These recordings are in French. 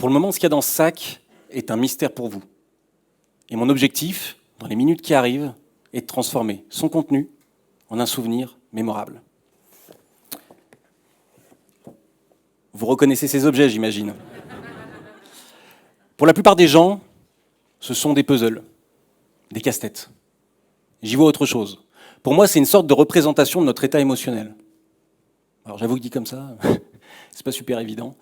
Pour le moment, ce qu'il y a dans ce sac est un mystère pour vous. Et mon objectif, dans les minutes qui arrivent, est de transformer son contenu en un souvenir mémorable. Vous reconnaissez ces objets, j'imagine. Pour la plupart des gens, ce sont des puzzles, des casse-têtes. J'y vois autre chose. Pour moi, c'est une sorte de représentation de notre état émotionnel. Alors j'avoue que dit comme ça, c'est pas super évident.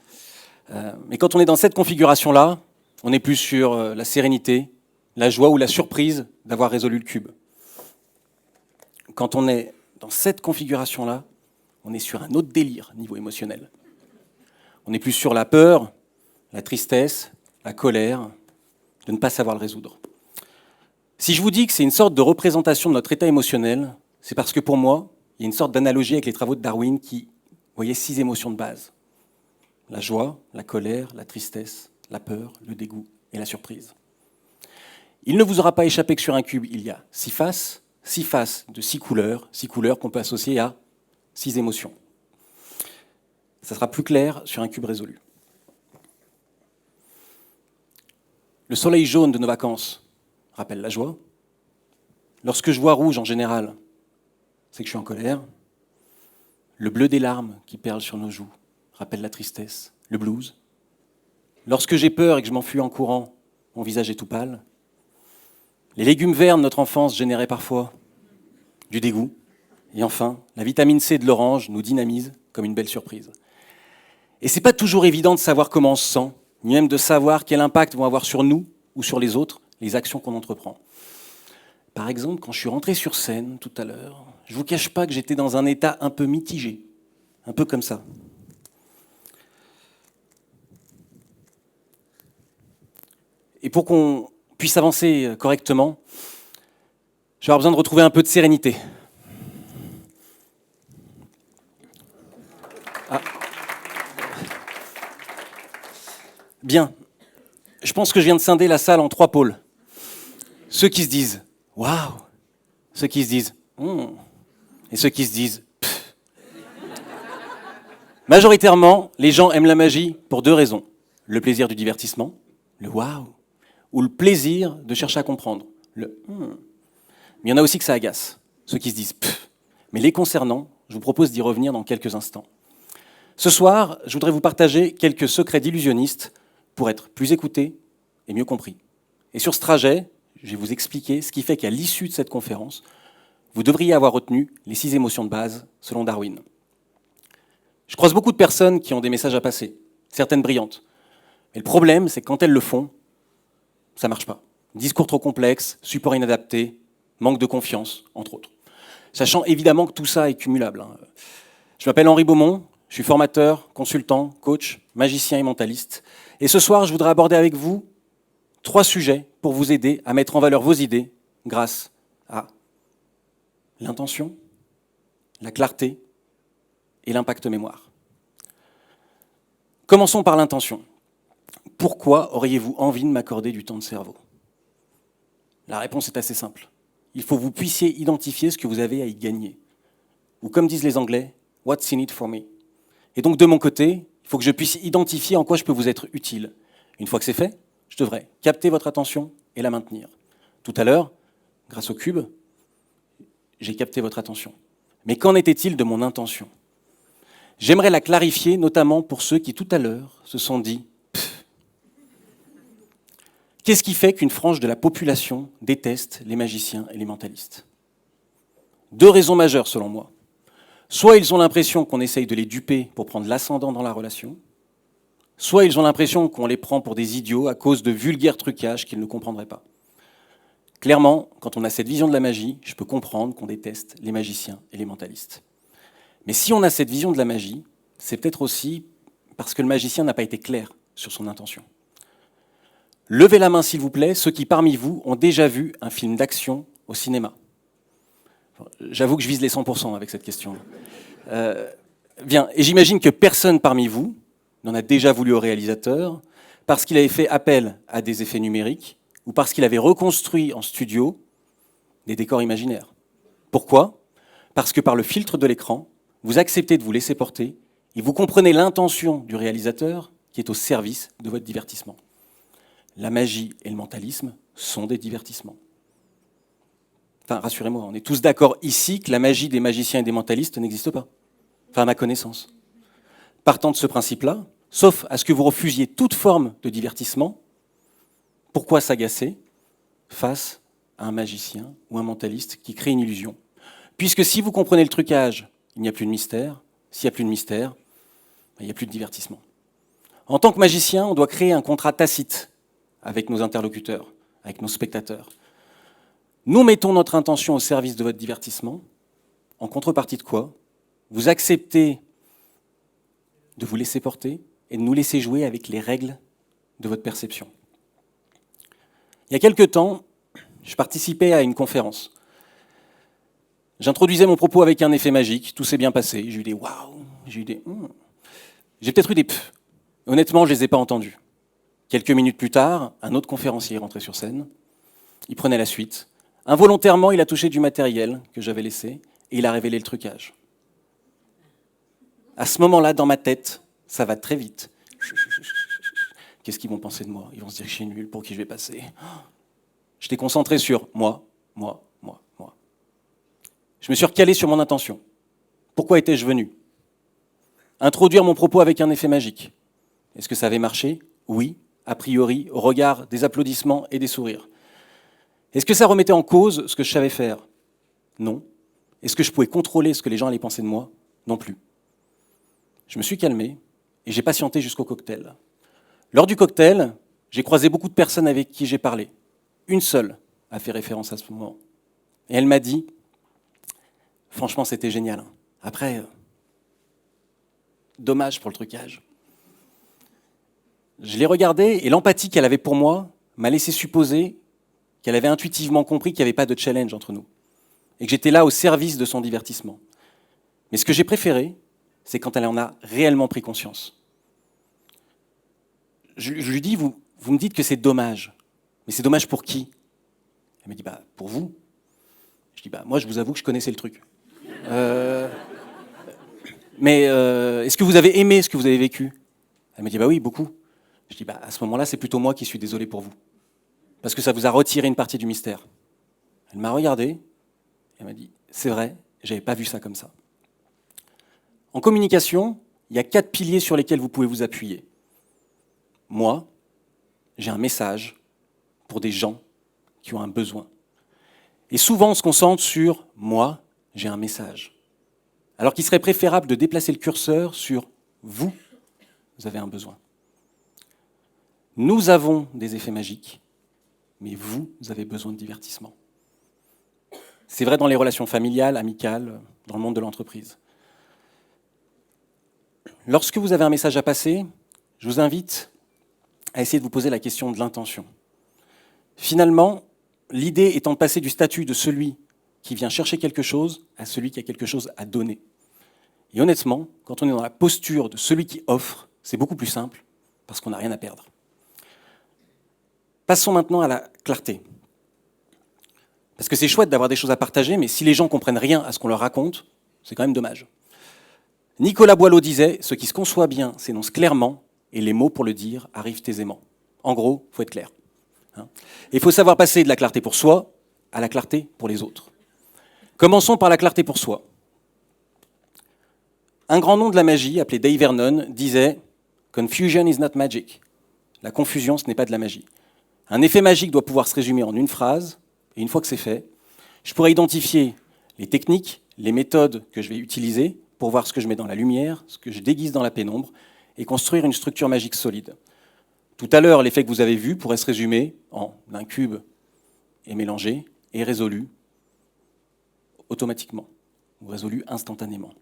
Mais quand on est dans cette configuration-là, on n'est plus sur la sérénité, la joie ou la surprise d'avoir résolu le cube. Quand on est dans cette configuration-là, on est sur un autre délire niveau émotionnel. On n'est plus sur la peur, la tristesse, la colère, de ne pas savoir le résoudre. Si je vous dis que c'est une sorte de représentation de notre état émotionnel, c'est parce que pour moi, il y a une sorte d'analogie avec les travaux de Darwin qui voyait 6 émotions de base. La joie, la colère, la tristesse, la peur, le dégoût et la surprise. Il ne vous aura pas échappé que sur un cube, il y a 6 faces de 6 couleurs qu'on peut associer à 6 émotions. Ça sera plus clair sur un cube résolu. Le soleil jaune de nos vacances rappelle la joie. Lorsque je vois rouge en général, c'est que je suis en colère. Le bleu des larmes qui perlent sur nos joues rappelle la tristesse, le blues. Lorsque j'ai peur et que je m'enfuis en courant, mon visage est tout pâle. Les légumes verts de notre enfance généraient parfois du dégoût. Et enfin, la vitamine C de l'orange nous dynamise comme une belle surprise. Et c'est pas toujours évident de savoir comment on se sent, ni même de savoir quel impact vont avoir sur nous ou sur les autres les actions qu'on entreprend. Par exemple, quand je suis rentré sur scène tout à l'heure, je ne vous cache pas que j'étais dans un état un peu mitigé, un peu comme ça. Et pour qu'on puisse avancer correctement, je vais avoir besoin de retrouver un peu de sérénité. Ah. Bien. Je pense que je viens de scinder la salle en 3 pôles. Ceux qui se disent « Waouh !» Ceux qui se disent « et ceux qui se disent « Pfff ». Majoritairement, les gens aiment la magie pour 2 raisons. Le plaisir du divertissement, le « waouh », ou le plaisir de chercher à comprendre, le « Mais il y en a aussi que ça agace, ceux qui se disent « Pfff ». Mais les concernant, je vous propose d'y revenir dans quelques instants. Ce soir, je voudrais vous partager quelques secrets d'illusionnistes pour être plus écouté et mieux compris. Et sur ce trajet, je vais vous expliquer ce qui fait qu'à l'issue de cette conférence, vous devriez avoir retenu les 6 émotions de base selon Darwin. Je croise beaucoup de personnes qui ont des messages à passer, certaines brillantes. Mais le problème, c'est que quand elles le font, ça ne marche pas. Discours trop complexe, support inadapté, manque de confiance, entre autres. Sachant évidemment que tout ça est cumulable. Je m'appelle Henri Beaumont, je suis formateur, consultant, coach, magicien et mentaliste. Et ce soir, je voudrais aborder avec vous 3 sujets pour vous aider à mettre en valeur vos idées grâce à l'intention, la clarté et l'impact mémoire. Commençons par l'intention. Pourquoi auriez-vous envie de m'accorder du temps de cerveau ? La réponse est assez simple. Il faut que vous puissiez identifier ce que vous avez à y gagner. Ou comme disent les Anglais, « What's in it for me ?» Et donc de mon côté, il faut que je puisse identifier en quoi je peux vous être utile. Une fois que c'est fait, je devrais capter votre attention et la maintenir. Tout à l'heure, grâce au cube, j'ai capté votre attention. Mais qu'en était-il de mon intention ? J'aimerais la clarifier, notamment pour ceux qui, tout à l'heure, se sont dit « Pfff ». Qu'est-ce qui fait qu'une frange de la population déteste les magiciens et les mentalistes ? 2 raisons majeures, selon moi. Soit ils ont l'impression qu'on essaye de les duper pour prendre l'ascendant dans la relation, soit ils ont l'impression qu'on les prend pour des idiots à cause de vulgaires trucages qu'ils ne comprendraient pas. Clairement, quand on a cette vision de la magie, je peux comprendre qu'on déteste les magiciens et les mentalistes. Mais si on a cette vision de la magie, c'est peut-être aussi parce que le magicien n'a pas été clair sur son intention. Levez la main, s'il vous plaît, ceux qui parmi vous ont déjà vu un film d'action au cinéma. J'avoue que je vise les 100% avec cette question. Bien, et j'imagine que personne parmi vous n'en a déjà voulu au réalisateur parce qu'il avait fait appel à des effets numériques ou parce qu'il avait reconstruit en studio des décors imaginaires. Pourquoi ? Parce que par le filtre de l'écran, vous acceptez de vous laisser porter et vous comprenez l'intention du réalisateur qui est au service de votre divertissement. La magie et le mentalisme sont des divertissements. Enfin, rassurez-moi, on est tous d'accord ici que la magie des magiciens et des mentalistes n'existe pas. Enfin, à ma connaissance. Partant de ce principe-là, sauf à ce que vous refusiez toute forme de divertissement, pourquoi s'agacer face à un magicien ou un mentaliste qui crée une illusion? Puisque si vous comprenez le trucage, il n'y a plus de mystère. S'il n'y a plus de mystère, il n'y a plus de divertissement. En tant que magicien, on doit créer un contrat tacite avec nos interlocuteurs, avec nos spectateurs. Nous mettons notre intention au service de votre divertissement, en contrepartie de quoi vous acceptez de vous laisser porter et de nous laisser jouer avec les règles de votre perception. Il y a quelque temps, je participais à une conférence. J'introduisais mon propos avec un effet magique, tout s'est bien passé, j'ai eu des waouh, j'ai eu des j'ai peut-être eu des pfff. Honnêtement, je ne les ai pas entendus. Quelques minutes plus tard, un autre conférencier est rentré sur scène, il prenait la suite. Involontairement, il a touché du matériel que j'avais laissé et il a révélé le trucage. À ce moment-là, dans ma tête, ça va très vite. Qu'est-ce qu'ils vont penser de moi? Ils vont se dire que je suis nul, pour qui je vais passer? J'étais concentré sur moi. Je me suis recalé sur mon intention. Pourquoi étais-je venu? Introduire mon propos avec un effet magique. Est-ce que ça avait marché? Oui, a priori, au regard des applaudissements et des sourires. Est-ce que ça remettait en cause ce que je savais faire? Non. Est-ce que je pouvais contrôler ce que les gens allaient penser de moi? Non plus. Je me suis calmé et j'ai patienté jusqu'au cocktail. Lors du cocktail, j'ai croisé beaucoup de personnes avec qui j'ai parlé. Une seule a fait référence à ce moment. Et elle m'a dit, franchement, c'était génial. Après, dommage pour le trucage. Je l'ai regardée et l'empathie qu'elle avait pour moi m'a laissé supposer qu'elle avait intuitivement compris qu'il n'y avait pas de challenge entre nous et que j'étais là au service de son divertissement. Mais ce que j'ai préféré, c'est quand elle en a réellement pris conscience. Je lui dis, vous me dites que c'est dommage. Mais c'est dommage pour qui? Elle me dit, pour vous. Je dis, moi, je vous avoue que je connaissais le truc. Mais est-ce que vous avez aimé ce que vous avez vécu? Elle me dit, oui, beaucoup. Je dis, à ce moment-là, c'est plutôt moi qui suis désolé pour vous. Parce que ça vous a retiré une partie du mystère. Elle m'a regardé, et elle m'a dit, c'est vrai, j'avais pas vu ça comme ça. En communication, il y a 4 piliers sur lesquels vous pouvez vous appuyer. Moi, j'ai un message pour des gens qui ont un besoin. Et souvent, on se concentre sur moi, j'ai un message. Alors qu'il serait préférable de déplacer le curseur sur vous avez un besoin. Nous avons des effets magiques, mais vous avez besoin de divertissement. C'est vrai dans les relations familiales, amicales, dans le monde de l'entreprise. Lorsque vous avez un message à passer, je vous invite à essayer de vous poser la question de l'intention. Finalement, l'idée étant de passer du statut de celui qui vient chercher quelque chose à celui qui a quelque chose à donner. Et honnêtement, quand on est dans la posture de celui qui offre, c'est beaucoup plus simple, parce qu'on n'a rien à perdre. Passons maintenant à la clarté. Parce que c'est chouette d'avoir des choses à partager, mais si les gens ne comprennent rien à ce qu'on leur raconte, c'est quand même dommage. Nicolas Boileau disait « Ce qui se conçoit bien s'énonce clairement, et les mots pour le dire arrivent aisément. » En gros, il faut être clair. Et il faut savoir passer de la clarté pour soi à la clarté pour les autres. Commençons par la clarté pour soi. Un grand nom de la magie, appelé Dave Vernon, disait « Confusion is not magic ». La confusion, ce n'est pas de la magie. Un effet magique doit pouvoir se résumer en une phrase, et une fois que c'est fait, je pourrais identifier les techniques, les méthodes que je vais utiliser pour voir ce que je mets dans la lumière, ce que je déguise dans la pénombre, et construire une structure magique solide. Tout à l'heure, l'effet que vous avez vu pourrait se résumer en un cube est mélangé et résolu automatiquement, ou résolu instantanément.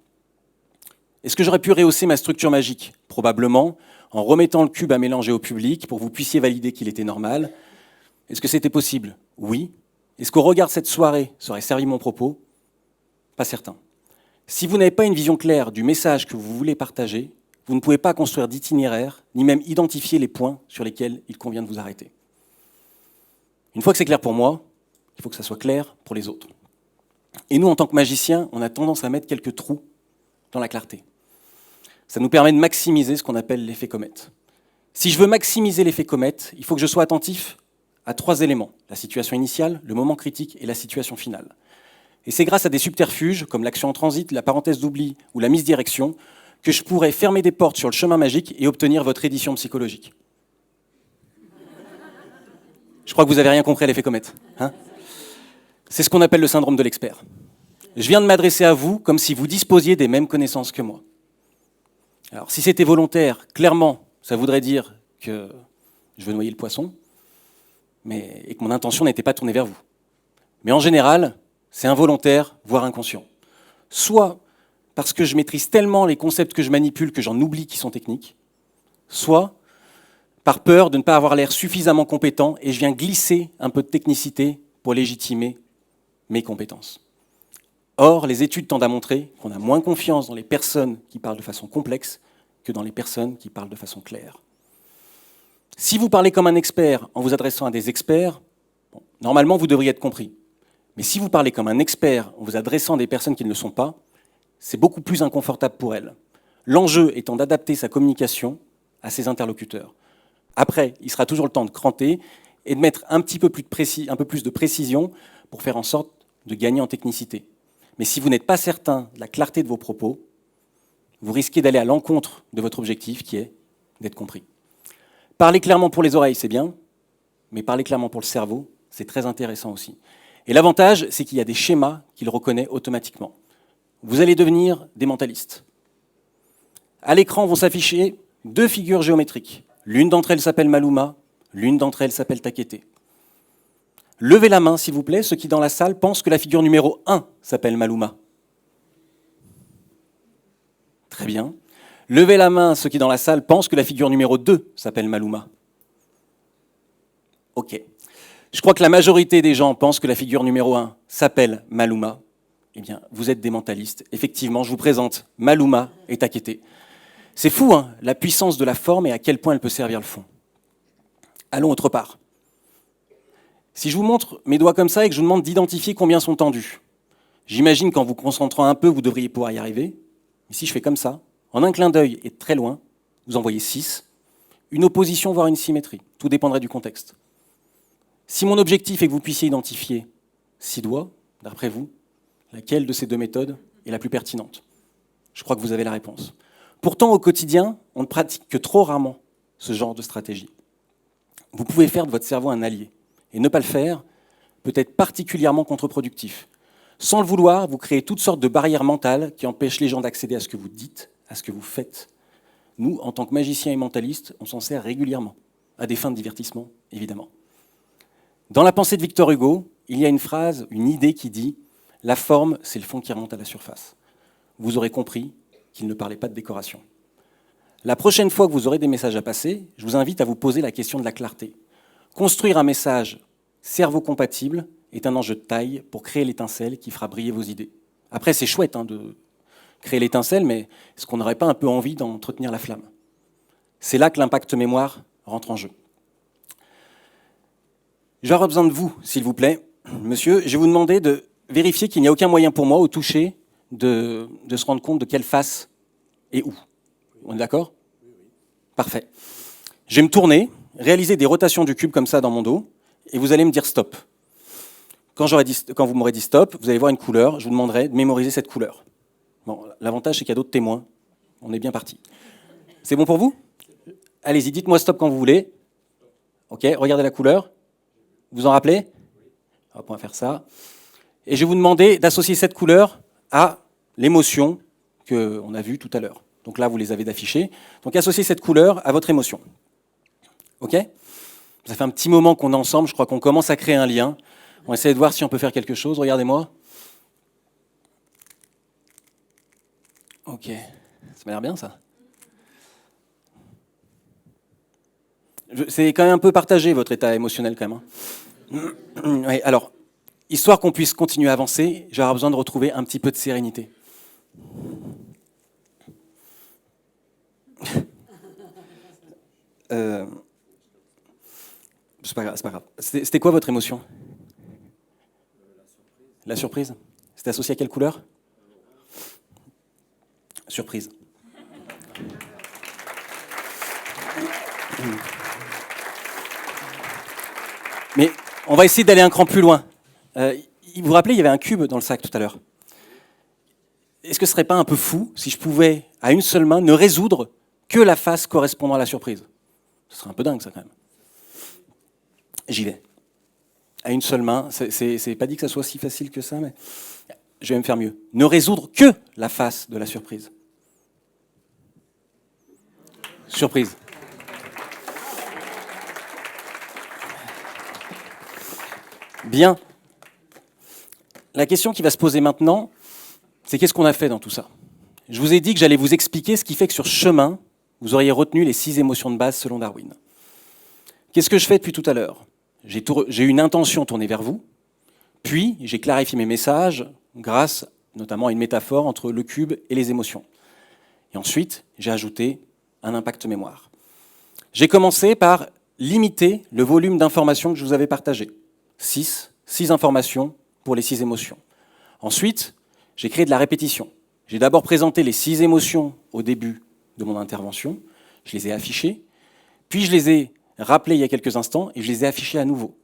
Est-ce que j'aurais pu rehausser ma structure magique? Probablement, en remettant le cube à mélanger au public pour que vous puissiez valider qu'il était normal. Est-ce que c'était possible? Oui. Est-ce qu'au regard de cette soirée, ça aurait servi mon propos? Pas certain. Si vous n'avez pas une vision claire du message que vous voulez partager, vous ne pouvez pas construire d'itinéraire, ni même identifier les points sur lesquels il convient de vous arrêter. Une fois que c'est clair pour moi, il faut que ça soit clair pour les autres. Et nous, en tant que magiciens, on a tendance à mettre quelques trous dans la clarté. Ça nous permet de maximiser ce qu'on appelle l'effet comète. Si je veux maximiser l'effet comète, il faut que je sois attentif à 3 éléments: la situation initiale, le moment critique et la situation finale. Et c'est grâce à des subterfuges, comme l'action en transit, la parenthèse d'oubli ou la misdirection, que je pourrais fermer des portes sur le chemin magique et obtenir votre édition psychologique. Je crois que vous n'avez rien compris à l'effet comète. Hein ? C'est ce qu'on appelle le syndrome de l'expert. Je viens de m'adresser à vous comme si vous disposiez des mêmes connaissances que moi. Alors, si c'était volontaire, clairement, ça voudrait dire que je veux noyer le poisson, et que mon intention n'était pas tournée vers vous. Mais en général, c'est involontaire, voire inconscient. Soit parce que je maîtrise tellement les concepts que je manipule que j'en oublie qui sont techniques, soit par peur de ne pas avoir l'air suffisamment compétent et je viens glisser un peu de technicité pour légitimer mes compétences. Or, les études tendent à montrer qu'on a moins confiance dans les personnes qui parlent de façon complexe que dans les personnes qui parlent de façon claire. Si vous parlez comme un expert en vous adressant à des experts, bon, normalement vous devriez être compris. Mais si vous parlez comme un expert en vous adressant à des personnes qui ne le sont pas, c'est beaucoup plus inconfortable pour elles. L'enjeu étant d'adapter sa communication à ses interlocuteurs. Après, il sera toujours le temps de cranter et de mettre un peu plus de précision pour faire en sorte de gagner en technicité. Mais si vous n'êtes pas certain de la clarté de vos propos, vous risquez d'aller à l'encontre de votre objectif qui est d'être compris. Parler clairement pour les oreilles, c'est bien, mais parler clairement pour le cerveau, c'est très intéressant aussi. Et l'avantage, c'est qu'il y a des schémas qu'il reconnaît automatiquement. Vous allez devenir des mentalistes. À l'écran vont s'afficher 2 figures géométriques. L'une d'entre elles s'appelle Maluma, l'une d'entre elles s'appelle Takete. Levez la main, s'il vous plaît, ceux qui dans la salle pensent que la figure numéro 1 s'appelle Maluma. Très bien. Levez la main, ceux qui dans la salle pensent que la figure numéro 2 s'appelle Maluma. Ok. Je crois que la majorité des gens pensent que la figure numéro 1 s'appelle Maluma. Eh bien, vous êtes des mentalistes. Effectivement, je vous présente Maluma et Takete. C'est fou, hein, la puissance de la forme et à quel point elle peut servir le fond. Allons autre part. Si je vous montre mes doigts comme ça et que je vous demande d'identifier combien sont tendus, j'imagine qu'en vous concentrant un peu, vous devriez pouvoir y arriver. Mais si je fais comme ça, en un clin d'œil et très loin, vous en voyez 6, une opposition voire une symétrie. Tout dépendrait du contexte. Si mon objectif est que vous puissiez identifier 6 doigts, d'après vous, laquelle de ces 2 méthodes est la plus pertinente? Je crois que vous avez la réponse. Pourtant, au quotidien, on ne pratique que trop rarement ce genre de stratégie. Vous pouvez faire de votre cerveau un allié. Et ne pas le faire peut être particulièrement contre-productif. Sans le vouloir, vous créez toutes sortes de barrières mentales qui empêchent les gens d'accéder à ce que vous dites, à ce que vous faites. Nous, en tant que magiciens et mentalistes, on s'en sert régulièrement, à des fins de divertissement, évidemment. Dans la pensée de Victor Hugo, il y a une phrase, une idée qui dit « La forme, c'est le fond qui remonte à la surface ». Vous aurez compris qu'il ne parlait pas de décoration. La prochaine fois que vous aurez des messages à passer, je vous invite à vous poser la question de la clarté. Construire un message cerveau-compatible est un enjeu de taille pour créer l'étincelle qui fera briller vos idées. Après, c'est chouette de créer l'étincelle, mais est-ce qu'on n'aurait pas un peu envie d'entretenir la flamme? C'est là que l'impact mémoire rentre en jeu. Je vais avoir besoin de vous, s'il vous plaît. Monsieur, je vais vous demander de vérifier qu'il n'y a aucun moyen pour moi, au toucher, de se rendre compte de quelle face et où. On est d'accord? Parfait. Je vais me tourner, réaliser des rotations du cube comme ça dans mon dos, et vous allez me dire stop. Quand vous m'aurez dit stop, vous allez voir une couleur, je vous demanderai de mémoriser cette couleur. Bon, l'avantage, c'est qu'il y a d'autres témoins. On est bien parti. C'est bon pour vous? Allez-y, dites-moi stop quand vous voulez. Ok, regardez la couleur. Vous en rappelez? Hop, on va faire ça. Et je vais vous demander d'associer cette couleur à l'émotion qu'on a vue tout à l'heure. Donc là, vous les avez d'afficher. Donc associez cette couleur à votre émotion. Ok? Ça fait un petit moment qu'on est ensemble, je crois qu'on commence à créer un lien. On va essayer de voir si on peut faire quelque chose. Regardez-moi. Ok, ça m'a l'air bien ça. C'est quand même un peu partagé votre état émotionnel quand même. Oui, alors, histoire qu'on puisse continuer à avancer, j'aurai besoin de retrouver un petit peu de sérénité. C'est pas grave. C'était quoi votre émotion? La surprise. C'était associé à quelle couleur? Surprise. Mais on va essayer d'aller un cran plus loin. Vous vous rappelez, il y avait un cube dans le sac tout à l'heure. Est-ce que ce serait pas un peu fou si je pouvais, à une seule main, ne résoudre que la face correspondant à la surprise? Ce serait un peu dingue, ça, quand même. J'y vais. À une seule main, c'est pas dit que ça soit si facile que ça, mais je vais me faire mieux. Ne résoudre que la face de la surprise. Surprise. Bien. La question qui va se poser maintenant, c'est qu'est-ce qu'on a fait dans tout ça? Je vous ai dit que j'allais vous expliquer ce qui fait que sur chemin, vous auriez retenu les 6 émotions de base selon Darwin. Qu'est-ce que je fais depuis tout à l'heure? J'ai une intention tournée vers vous, puis j'ai clarifié mes messages grâce notamment à une métaphore entre le cube et les émotions. Et ensuite, j'ai ajouté un impact mémoire. J'ai commencé par limiter le volume d'informations que je vous avais partagé. 6 informations pour les 6 émotions. Ensuite, j'ai créé de la répétition. J'ai d'abord présenté les 6 émotions au début de mon intervention, je les ai affichées, puis je les ai rappelées il y a quelques instants et je les ai affichées à nouveau,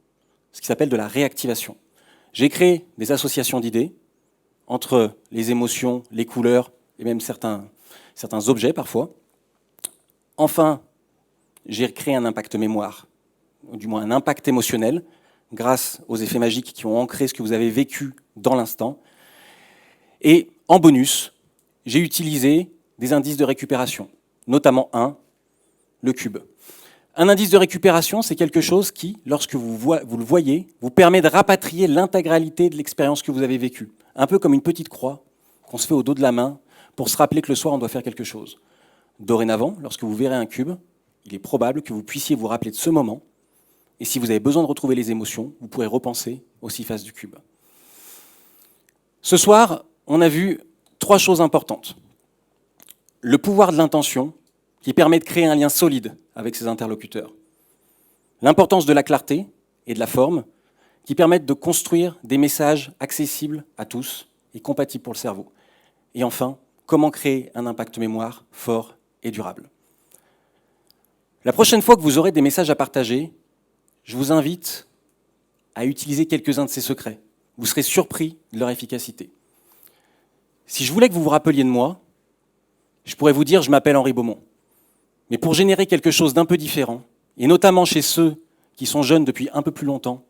ce qui s'appelle de la réactivation. J'ai créé des associations d'idées entre les émotions, les couleurs et même certains objets parfois. Enfin, j'ai créé un impact mémoire, ou du moins un impact émotionnel, grâce aux effets magiques qui ont ancré ce que vous avez vécu dans l'instant. Et en bonus, j'ai utilisé des indices de récupération, notamment le cube. Un indice de récupération, c'est quelque chose qui, lorsque vous le voyez, vous permet de rapatrier l'intégralité de l'expérience que vous avez vécue. Un peu comme une petite croix qu'on se fait au dos de la main pour se rappeler que le soir, on doit faire quelque chose. Dorénavant, lorsque vous verrez un cube, il est probable que vous puissiez vous rappeler de ce moment. Et si vous avez besoin de retrouver les émotions, vous pourrez repenser aux 6 faces du cube. Ce soir, on a vu 3 choses importantes. Le pouvoir de l'intention, qui permet de créer un lien solide avec ses interlocuteurs. L'importance de la clarté et de la forme, qui permettent de construire des messages accessibles à tous et compatibles pour le cerveau. Et enfin, comment créer un impact mémoire fort et durable. La prochaine fois que vous aurez des messages à partager, je vous invite à utiliser quelques-uns de ces secrets. Vous serez surpris de leur efficacité. Si je voulais que vous vous rappeliez de moi, je pourrais vous dire « je m'appelle Henri Beaumont ». Mais pour générer quelque chose d'un peu différent, et notamment chez ceux qui sont jeunes depuis un peu plus longtemps,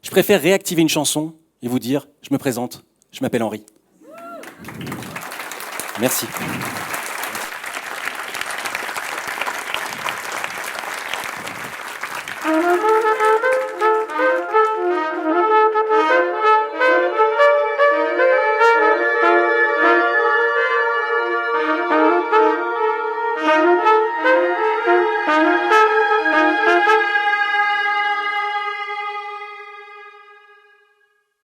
je préfère réactiver une chanson et vous dire « je me présente, je m'appelle Henri ». Merci.